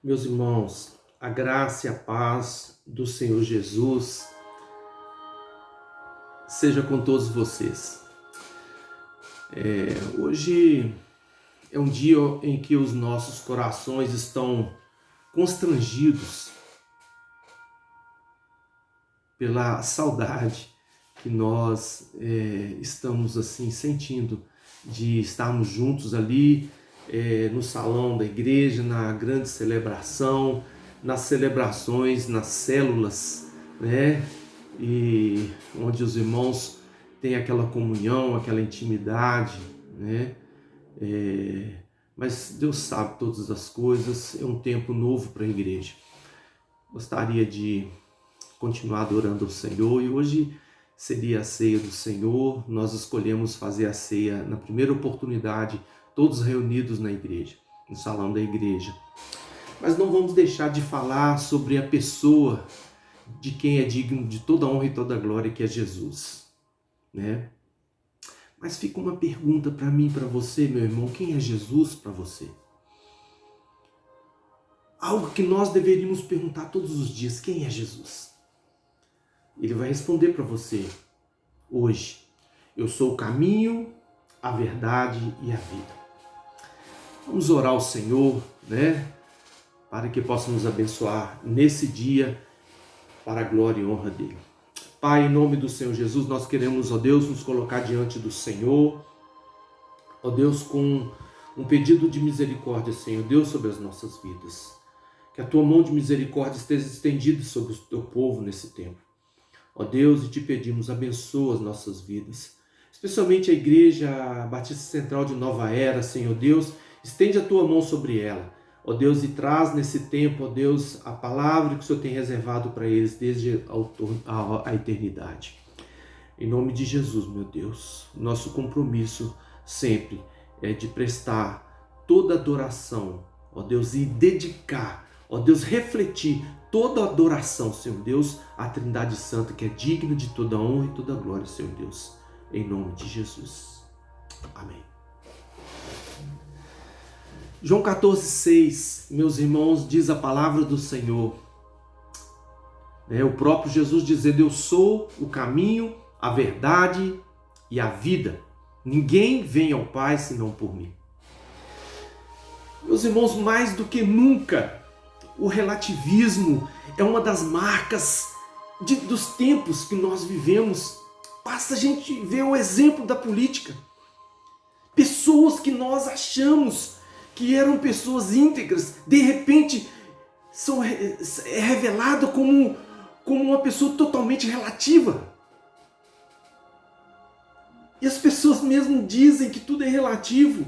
Meus irmãos, a graça e a paz do Senhor Jesus seja com todos vocês. Hoje é um dia em que os nossos corações estão constrangidos pela saudade que nós estamos assim sentindo de estarmos juntos ali no salão da igreja, na grande celebração, nas celebrações, nas células, né? E onde os irmãos têm aquela comunhão, aquela intimidade, né? Mas Deus sabe todas as coisas, é um tempo novo para a igreja. Gostaria de continuar adorando o Senhor e hoje seria a ceia do Senhor. Nós escolhemos fazer a ceia na primeira oportunidade, todos reunidos na igreja, no salão da igreja. Mas não vamos deixar de falar sobre a pessoa de quem é digno de toda honra e toda glória, que é Jesus, né? Mas fica uma pergunta para mim e para você, meu irmão: quem é Jesus para você? Algo que nós deveríamos perguntar todos os dias: quem é Jesus? Ele vai responder para você hoje: eu sou o caminho, a verdade e a vida. Vamos orar ao Senhor, né? Para que possa nos abençoar nesse dia, para a glória e honra dele. Pai, em nome do Senhor Jesus, nós queremos, ó Deus, nos colocar diante do Senhor, ó Deus, com um pedido de misericórdia, Senhor Deus, sobre as nossas vidas. Que a tua mão de misericórdia esteja estendida sobre o teu povo nesse tempo. Ó Deus, e te pedimos, abençoa as nossas vidas, especialmente a Igreja Batista Central de Nova Era, Senhor Deus, estende a tua mão sobre ela, ó Deus, e traz nesse tempo, ó Deus, a palavra que o Senhor tem reservado para eles desde a eternidade. Em nome de Jesus, meu Deus, nosso compromisso sempre é de prestar toda adoração, ó Deus, e dedicar, ó Deus, refletir toda adoração, Senhor Deus, à Trindade Santa, que é digna de toda honra e toda glória, Senhor Deus, em nome de Jesus. Amém. João 14,6, meus irmãos, diz a palavra do Senhor. O próprio Jesus dizendo: eu sou o caminho, a verdade e a vida. Ninguém vem ao Pai senão por mim. Meus irmãos, mais do que nunca, o relativismo é uma das marcas dos tempos que nós vivemos. Basta a gente ver o exemplo da política. Pessoas que nós achamos que eram pessoas íntegras, de repente é revelado como uma pessoa totalmente relativa. E as pessoas mesmo dizem que tudo é relativo.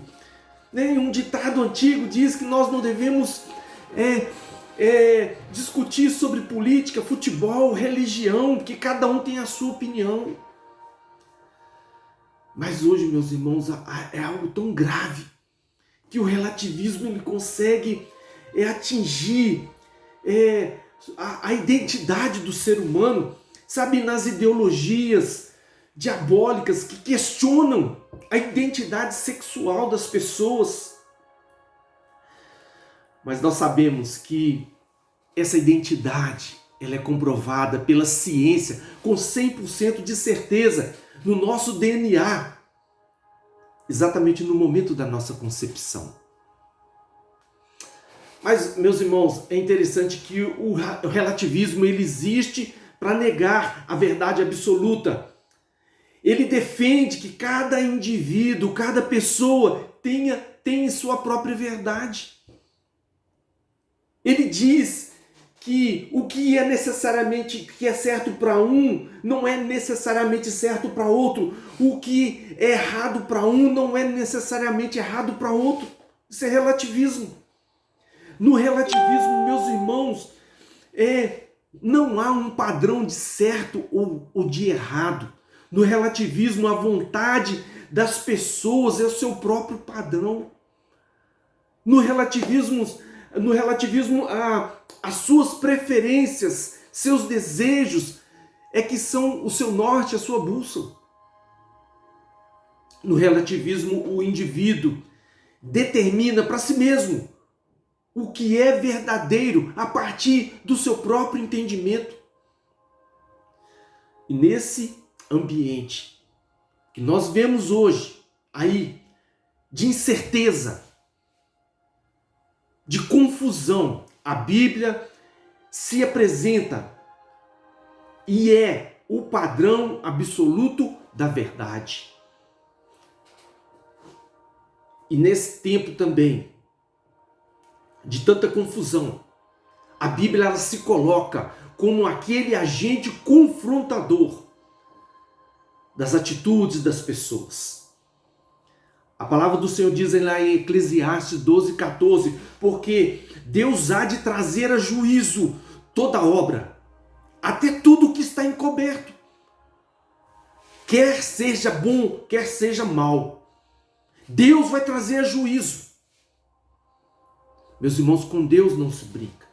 Um ditado antigo diz que nós não devemos discutir sobre política, futebol, religião, porque cada um tem a sua opinião. Mas hoje, meus irmãos, é algo tão grave que o relativismo ele consegue atingir a identidade do ser humano, sabe, nas ideologias diabólicas que questionam a identidade sexual das pessoas. Mas nós sabemos que essa identidade ela é comprovada pela ciência com 100% de certeza no nosso DNA, exatamente no momento da nossa concepção. Mas, meus irmãos, é interessante que o relativismo ele existe para negar a verdade absoluta. Ele defende que cada indivíduo, cada pessoa tem sua própria verdade. Ele diz que o que é certo para um não é necessariamente certo para outro. O que é errado para um não é necessariamente errado para outro. Isso é relativismo. No relativismo, meus irmãos, não há um padrão de certo ou de errado. No relativismo, a vontade das pessoas é o seu próprio padrão. No relativismo, as suas preferências, seus desejos é que são o seu norte, a sua bússola. No relativismo, o indivíduo determina para si mesmo o que é verdadeiro a partir do seu próprio entendimento. E nesse ambiente que nós vemos hoje aí, de incerteza, de confusão, a Bíblia se apresenta e é o padrão absoluto da verdade. E nesse tempo também, de tanta confusão, a Bíblia ela se coloca como aquele agente confrontador das atitudes das pessoas. A palavra do Senhor diz lá em Eclesiastes 12:14, porque Deus há de trazer a juízo toda obra, até tudo que está encoberto, quer seja bom, quer seja mal. Deus vai trazer a juízo. Meus irmãos, com Deus não se brinca.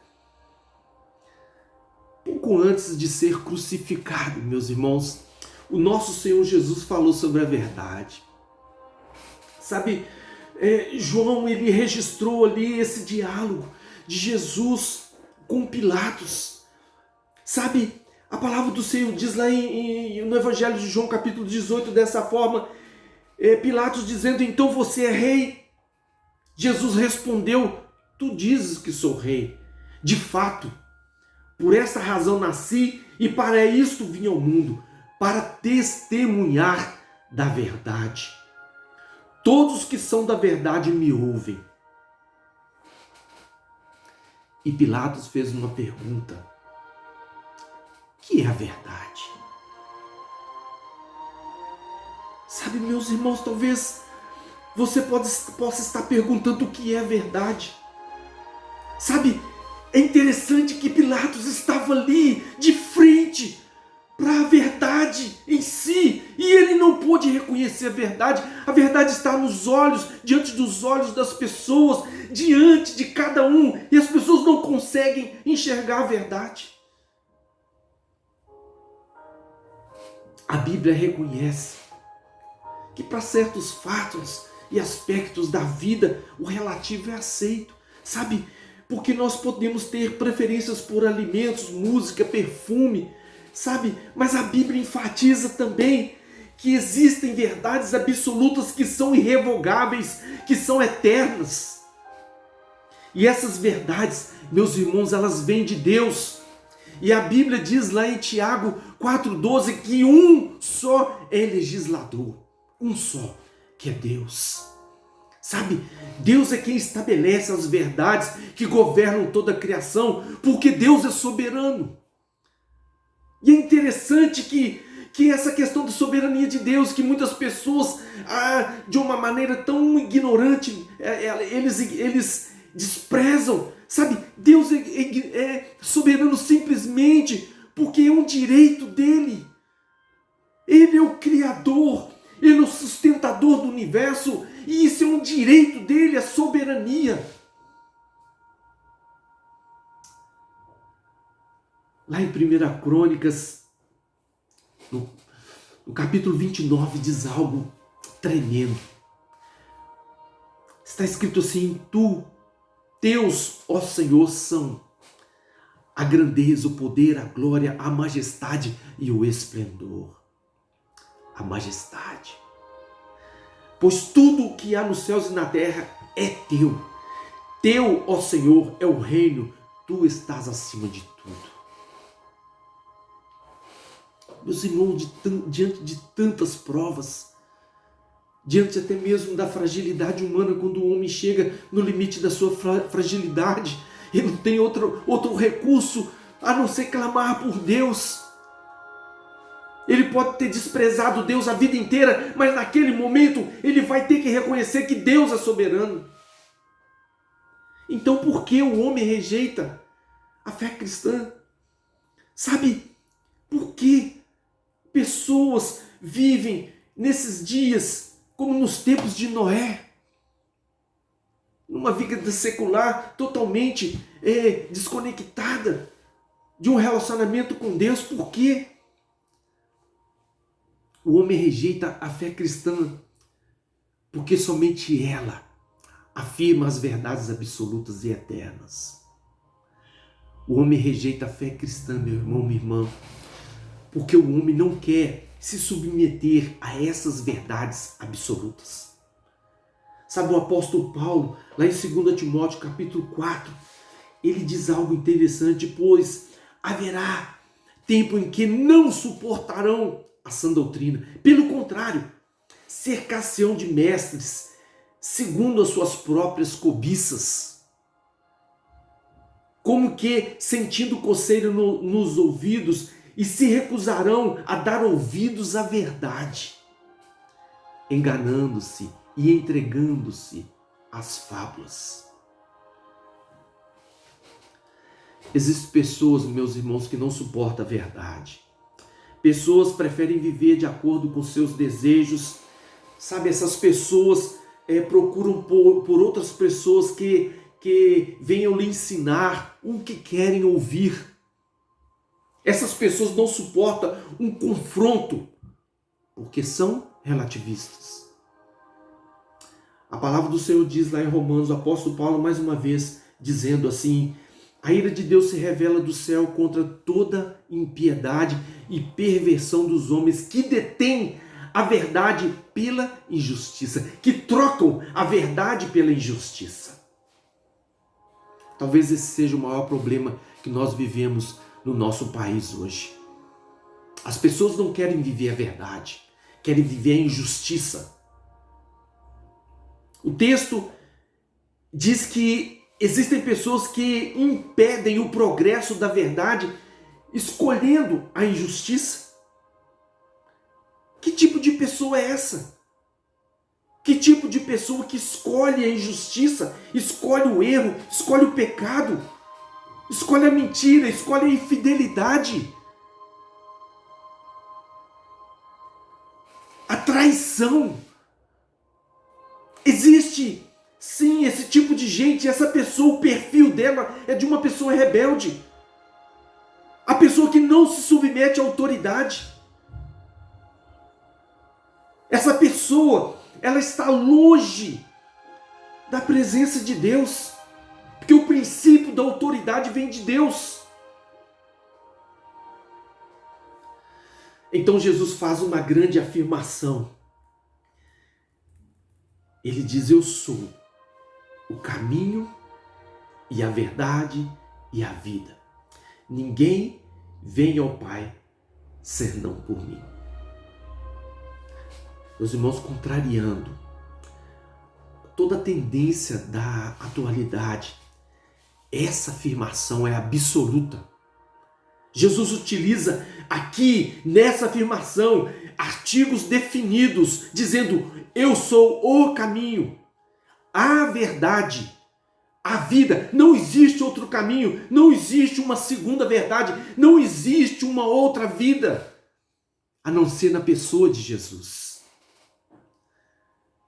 Pouco antes de ser crucificado, meus irmãos, o nosso Senhor Jesus falou sobre a verdade. Sabe, João ele registrou ali esse diálogo de Jesus com Pilatos. Sabe, a palavra do Senhor diz lá no Evangelho de João, capítulo 18, dessa forma, Pilatos dizendo, então você é rei? Jesus respondeu, tu dizes que sou rei. De fato, por essa razão nasci e para isto vim ao mundo, para testemunhar da verdade. Todos que são da verdade me ouvem. E Pilatos fez uma pergunta. O que é a verdade? Sabe, meus irmãos, talvez você possa estar perguntando o que é a verdade. Sabe, é interessante que Pilatos estava ali de frente para a verdade em si, e ele não pôde reconhecer a verdade. A verdade está nos olhos, diante dos olhos das pessoas, diante de cada um, e as pessoas não conseguem enxergar a verdade. A Bíblia reconhece que para certos fatos e aspectos da vida, o relativo é aceito, sabe? Porque nós podemos ter preferências por alimentos, música, perfume, sabe? Mas a Bíblia enfatiza também que existem verdades absolutas que são irrevogáveis, que são eternas. E essas verdades, meus irmãos, elas vêm de Deus. E a Bíblia diz lá em Tiago 4,12 que um só é legislador, um só, que é Deus. Sabe, Deus é quem estabelece as verdades que governam toda a criação, porque Deus é soberano. E é interessante que essa questão da soberania de Deus, que muitas pessoas, de uma maneira tão ignorante, eles desprezam. Sabe, Deus é soberano simplesmente porque é um direito dele. Ele é o Criador, ele é o sustentador do universo, e isso é um direito dele, a soberania. Lá em 1 Crônicas, no capítulo 29, diz algo tremendo. Está escrito assim, teus, ó Senhor, são a grandeza, o poder, a glória, a majestade e o esplendor. A majestade. Pois tudo o que há nos céus e na terra é teu. Teu, ó Senhor, é o reino, tu estás acima de tudo. Meus irmãos, diante de tantas provas, diante até mesmo da fragilidade humana, quando o homem chega no limite da sua fragilidade, ele não tem outro recurso a não ser clamar por Deus. Ele pode ter desprezado Deus a vida inteira, mas naquele momento ele vai ter que reconhecer que Deus é soberano. Então por que o homem rejeita a fé cristã? Sabe, por que pessoas vivem nesses dias como nos tempos de Noé? Numa vida secular totalmente desconectada de um relacionamento com Deus. Por quê? O homem rejeita a fé cristã porque somente ela, afirma as verdades absolutas e eternas. O homem rejeita a fé cristã, meu irmão, minha irmã, porque o homem não quer se submeter a essas verdades absolutas. Sabe, o apóstolo Paulo, lá em 2 Timóteo capítulo 4, ele diz algo interessante, pois haverá tempo em que não suportarão a sã doutrina. Pelo contrário, cercar-se-ão de mestres, segundo as suas próprias cobiças, como que sentindo coceira nos ouvidos, e se recusarão a dar ouvidos à verdade, enganando-se e entregando-se às fábulas. Existem pessoas, meus irmãos, que não suportam a verdade. Pessoas preferem viver de acordo com seus desejos. Sabe, essas pessoas procuram por outras pessoas que venham lhe ensinar o que querem ouvir. Essas pessoas não suportam um confronto, porque são relativistas. A palavra do Senhor diz lá em Romanos, o apóstolo Paulo mais uma vez, dizendo assim: a ira de Deus se revela do céu contra toda impiedade e perversão dos homens que detêm a verdade pela injustiça, que trocam a verdade pela injustiça. Talvez esse seja o maior problema que nós vivemos no nosso país hoje. As pessoas não querem viver a verdade, querem viver a injustiça. O texto diz que existem pessoas que impedem o progresso da verdade, escolhendo a injustiça. Que tipo de pessoa é essa? Que tipo de pessoa que escolhe a injustiça, escolhe o erro, escolhe o pecado, escolhe a mentira, escolhe a infidelidade, a traição? Existe sim esse tipo de gente. Essa pessoa, o perfil dela é de uma pessoa rebelde, a pessoa que não se submete à autoridade. Essa pessoa, ela está longe da presença de Deus, porque o princípio da autoridade vem de Deus. Então Jesus faz uma grande afirmação. Ele diz: eu sou o caminho e a verdade e a vida. Ninguém vem ao Pai senão por mim. Meus irmãos, contrariando toda a tendência da atualidade, essa afirmação é absoluta. Jesus utiliza aqui, nessa afirmação, artigos definidos, dizendo: eu sou o caminho, a verdade, a vida. Não existe outro caminho, não existe uma segunda verdade, não existe uma outra vida, a não ser na pessoa de Jesus.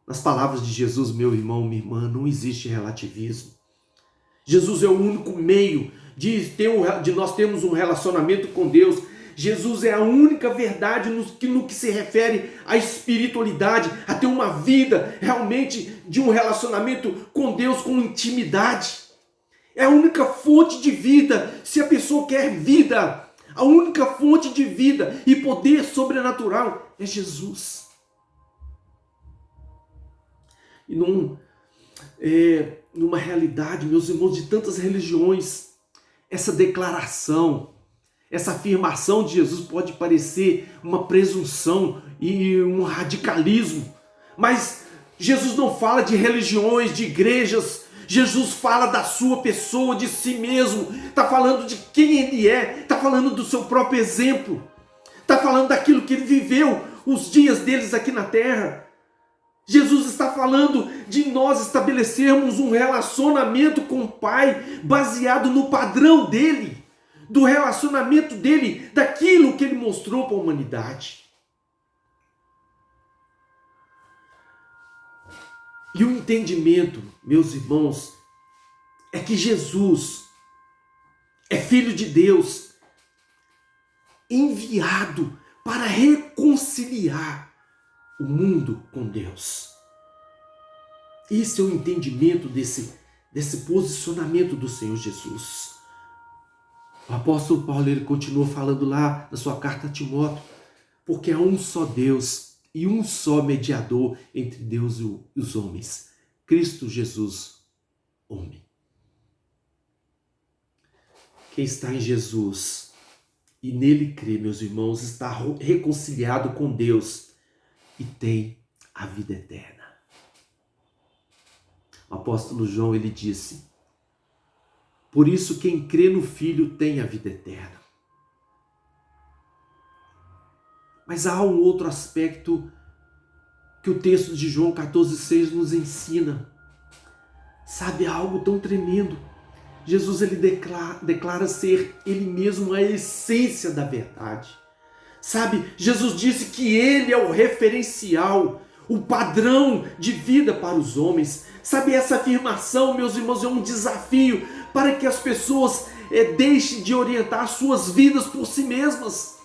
Nas palavras de Jesus, meu irmão, minha irmã, não existe relativismo. Jesus é o único meio de nós termos um relacionamento com Deus. Jesus é a única verdade no que se refere à espiritualidade, a ter uma vida realmente de um relacionamento com Deus, com intimidade. É a única fonte de vida. Se a pessoa quer vida, a única fonte de vida e poder sobrenatural é Jesus. E numa realidade, meus irmãos, de tantas religiões, essa declaração, essa afirmação de Jesus pode parecer uma presunção e um radicalismo, mas Jesus não fala de religiões, de igrejas. Jesus fala da sua pessoa, de si mesmo, está falando de quem ele é, está falando do seu próprio exemplo, está falando daquilo que ele viveu, os dias deles aqui na terra. Jesus está falando de nós estabelecermos um relacionamento com o Pai baseado no padrão dele, do relacionamento dele, daquilo que ele mostrou para a humanidade. E o entendimento, meus irmãos, é que Jesus é Filho de Deus, enviado para reconciliar o mundo com Deus. Esse é o entendimento desse posicionamento do Senhor Jesus. O apóstolo Paulo, ele continua falando lá na sua carta a Timóteo, porque há um só Deus e um só mediador entre Deus e os homens, Cristo Jesus, homem. Quem está em Jesus e nele crê, meus irmãos, está reconciliado com Deus e tem a vida eterna. O apóstolo João, ele disse: por isso quem crê no Filho tem a vida eterna. Mas há um outro aspecto que o texto de João 14,6 nos ensina. Sabe, algo tão tremendo. Jesus, ele declara ser ele mesmo a essência da verdade. Sabe, Jesus disse que ele é o referencial, o padrão de vida para os homens. Sabe, essa afirmação, meus irmãos, é um desafio para que as pessoas deixem de orientar suas vidas por si mesmas.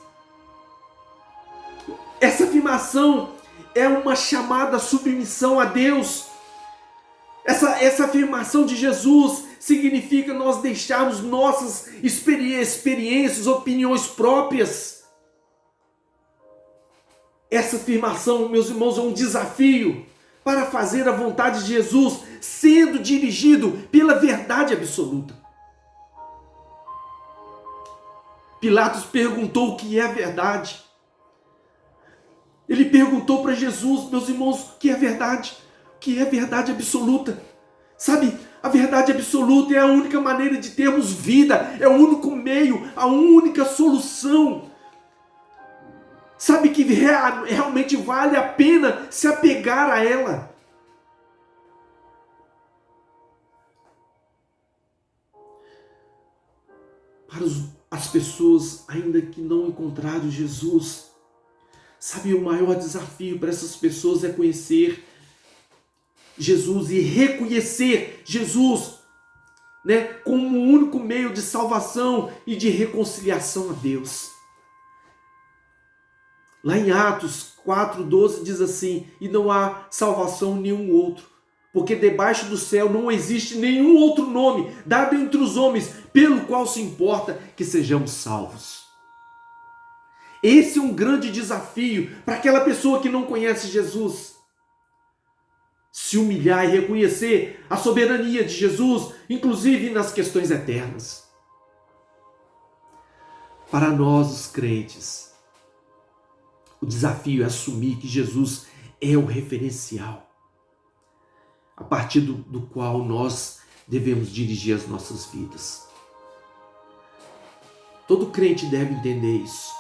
Essa afirmação é uma chamada à submissão a Deus. Essa afirmação de Jesus significa nós deixarmos nossas experiências, opiniões próprias. Essa afirmação, meus irmãos, é um desafio para fazer a vontade de Jesus, sendo dirigido pela verdade absoluta. Pilatos perguntou o que é a verdade. Ele perguntou para Jesus, meus irmãos, o que é verdade? O que é verdade absoluta? Sabe, a verdade absoluta é a única maneira de termos vida, é o único meio, a única solução. Sabe, que realmente vale a pena se apegar a ela. Para as pessoas ainda que não encontraram Jesus, sabe, o maior desafio para essas pessoas é conhecer Jesus e reconhecer Jesus, como o único meio de salvação e de reconciliação a Deus. Lá em Atos 4:12 diz assim: e não há salvação em nenhum outro, porque debaixo do céu não existe nenhum outro nome dado entre os homens pelo qual se importa que sejamos salvos. Esse é um grande desafio para aquela pessoa que não conhece Jesus. Se humilhar e reconhecer a soberania de Jesus, inclusive nas questões eternas. Para nós, os crentes, o desafio é assumir que Jesus é o referencial, a partir do qual nós devemos dirigir as nossas vidas. Todo crente deve entender isso.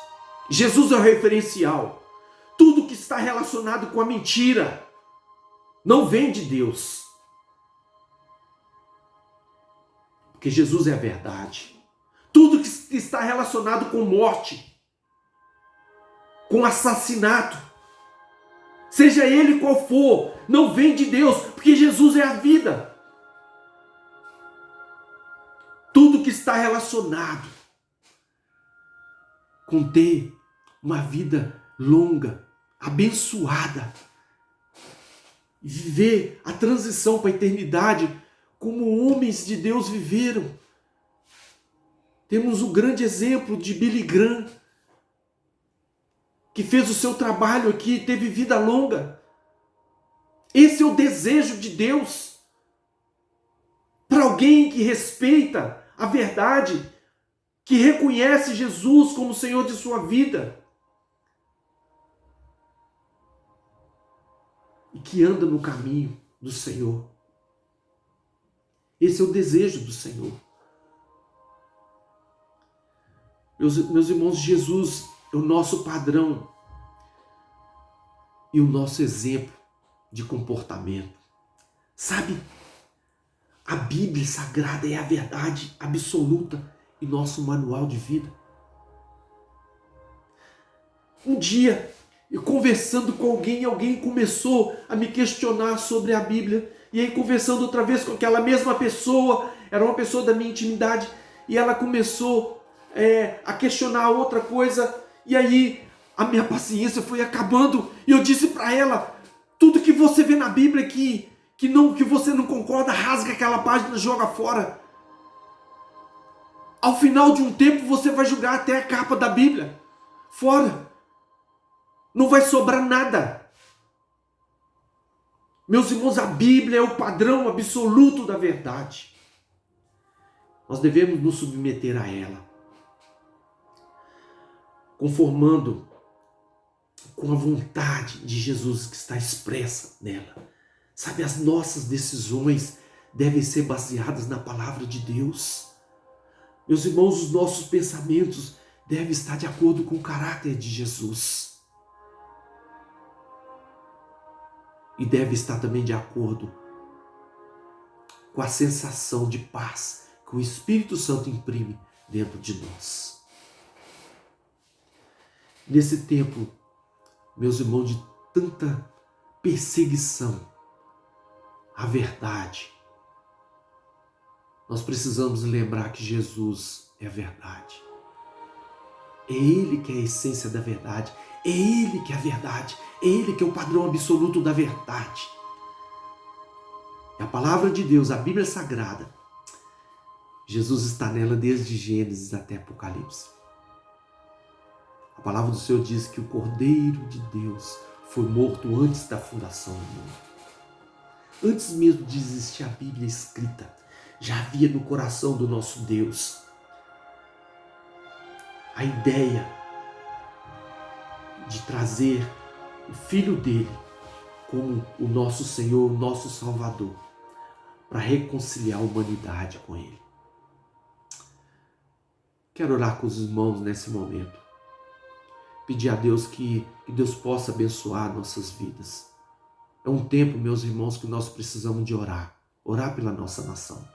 Jesus é o referencial. Tudo que está relacionado com a mentira não vem de Deus. Porque Jesus é a verdade. Tudo que está relacionado com morte, com assassinato, seja ele qual for, não vem de Deus, porque Jesus é a vida. Tudo que está relacionado com ter uma vida longa, abençoada, viver a transição para a eternidade como homens de Deus viveram. Temos um grande exemplo de Billy Graham, que fez o seu trabalho aqui, teve vida longa. Esse é o desejo de Deus para alguém que respeita a verdade, que reconhece Jesus como Senhor de sua vida e que anda no caminho do Senhor. Esse é o desejo do Senhor. Meus irmãos, Jesus é o nosso padrão e o nosso exemplo de comportamento. Sabe, a Bíblia Sagrada é a verdade absoluta e nosso manual de vida. Um dia, eu conversando com alguém começou a me questionar sobre a Bíblia. E aí, conversando outra vez com aquela mesma pessoa, era uma pessoa da minha intimidade, e ela começou a questionar outra coisa. E aí, a minha paciência foi acabando, e eu disse para ela: tudo que você vê na Bíblia que que você não concorda, rasga aquela página, joga fora. Ao final de um tempo você vai jogar até a capa da Bíblia fora. Não vai sobrar nada. Meus irmãos, a Bíblia é o padrão absoluto da verdade. Nós devemos nos submeter a ela, conformando com a vontade de Jesus que está expressa nela. Sabe, as nossas decisões devem ser baseadas na palavra de Deus. Meus irmãos, os nossos pensamentos devem estar de acordo com o caráter de Jesus. E deve estar também de acordo com a sensação de paz que o Espírito Santo imprime dentro de nós. Nesse tempo, meus irmãos, de tanta perseguição à verdade, nós precisamos lembrar que Jesus é a verdade. É Ele que é a essência da verdade. É Ele que é a verdade. É Ele que é o padrão absoluto da verdade. É a palavra de Deus, a Bíblia Sagrada. Jesus está nela desde Gênesis até Apocalipse. A palavra do Senhor diz que o Cordeiro de Deus foi morto antes da fundação do mundo. Antes mesmo de existir a Bíblia escrita, já havia no coração do nosso Deus a ideia de trazer o Filho dele como o nosso Senhor, o nosso Salvador, para reconciliar a humanidade com Ele. Quero orar com os irmãos nesse momento. Pedir a Deus que Deus possa abençoar nossas vidas. É um tempo, meus irmãos, que nós precisamos de orar. Orar pela nossa nação.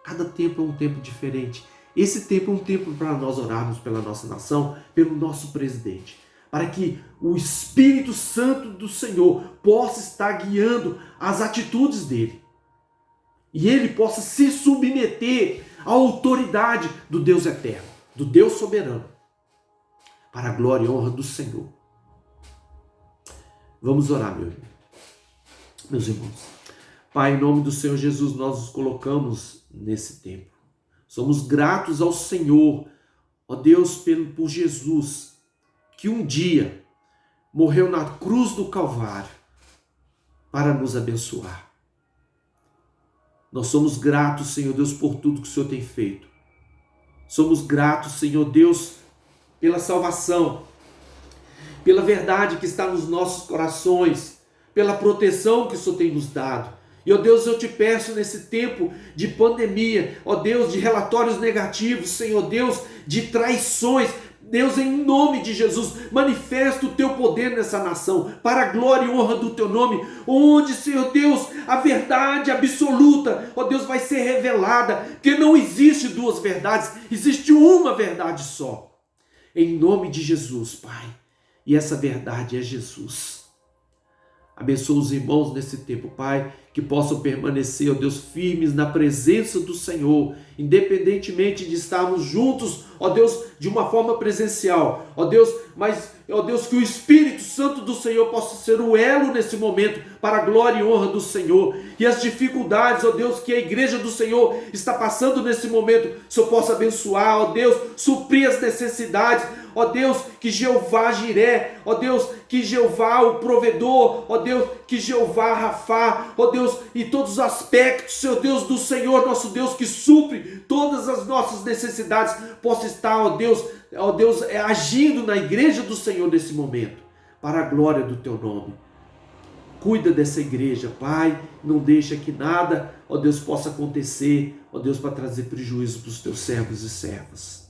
Cada tempo é um tempo diferente. Esse tempo é um tempo para nós orarmos pela nossa nação, pelo nosso presidente, para que o Espírito Santo do Senhor possa estar guiando as atitudes dele. E ele possa se submeter à autoridade do Deus eterno, do Deus soberano, para a glória e honra do Senhor. Vamos orar, meus irmãos. Pai, em nome do Senhor Jesus, nós nos colocamos nesse tempo. Somos gratos ao Senhor, ó Deus, por Jesus, que um dia morreu na cruz do Calvário para nos abençoar. Nós somos gratos, Senhor Deus, por tudo que o Senhor tem feito. Somos gratos, Senhor Deus, pela salvação, pela verdade que está nos nossos corações, pela proteção que o Senhor tem nos dado. E, ó Deus, eu te peço nesse tempo de pandemia, ó Deus, de relatórios negativos, Senhor Deus, de traições, Deus, em nome de Jesus, manifesta o teu poder nessa nação, para a glória e honra do teu nome, onde, Senhor Deus, a verdade absoluta, ó Deus, vai ser revelada, porque não existe duas verdades, existe uma verdade só. Em nome de Jesus, Pai, e essa verdade é Jesus. Abençoa os irmãos nesse tempo, Pai, que possam permanecer, ó Deus, firmes na presença do Senhor, independentemente de estarmos juntos, ó Deus, de uma forma presencial, ó Deus, mas, ó Deus, que o Espírito Santo do Senhor possa ser o elo nesse momento, para a glória e honra do Senhor, e as dificuldades, ó Deus, que a igreja do Senhor está passando nesse momento, o Senhor possa abençoar, ó Deus, suprir as necessidades, ó Deus, que Jeová Jiré, ó Deus, que Jeová o provedor, ó Deus, que Jeová Rafá, ó Deus, e todos os aspectos, Senhor Deus, do Senhor, nosso Deus, que supre todas as nossas necessidades, possa estar, ó Deus, agindo na igreja do Senhor nesse momento, para a glória do teu nome. Cuida dessa igreja, Pai, não deixa que nada, ó Deus, possa acontecer, ó Deus, para trazer prejuízo para os teus servos e servas.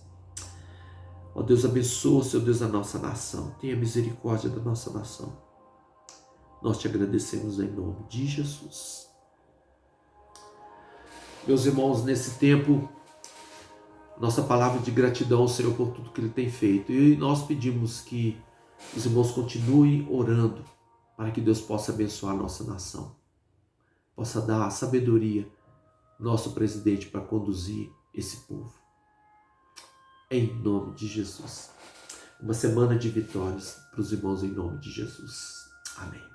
Ó Deus, abençoa, Senhor Deus, a nossa nação. Tenha misericórdia da nossa nação. Nós te agradecemos em nome de Jesus. Meus irmãos, nesse tempo, nossa palavra de gratidão ao Senhor por tudo que Ele tem feito. E nós pedimos que os irmãos continuem orando para que Deus possa abençoar a nossa nação. Possa dar sabedoria ao nosso presidente para conduzir esse povo. Em nome de Jesus. Uma semana de vitórias para os irmãos em nome de Jesus. Amém.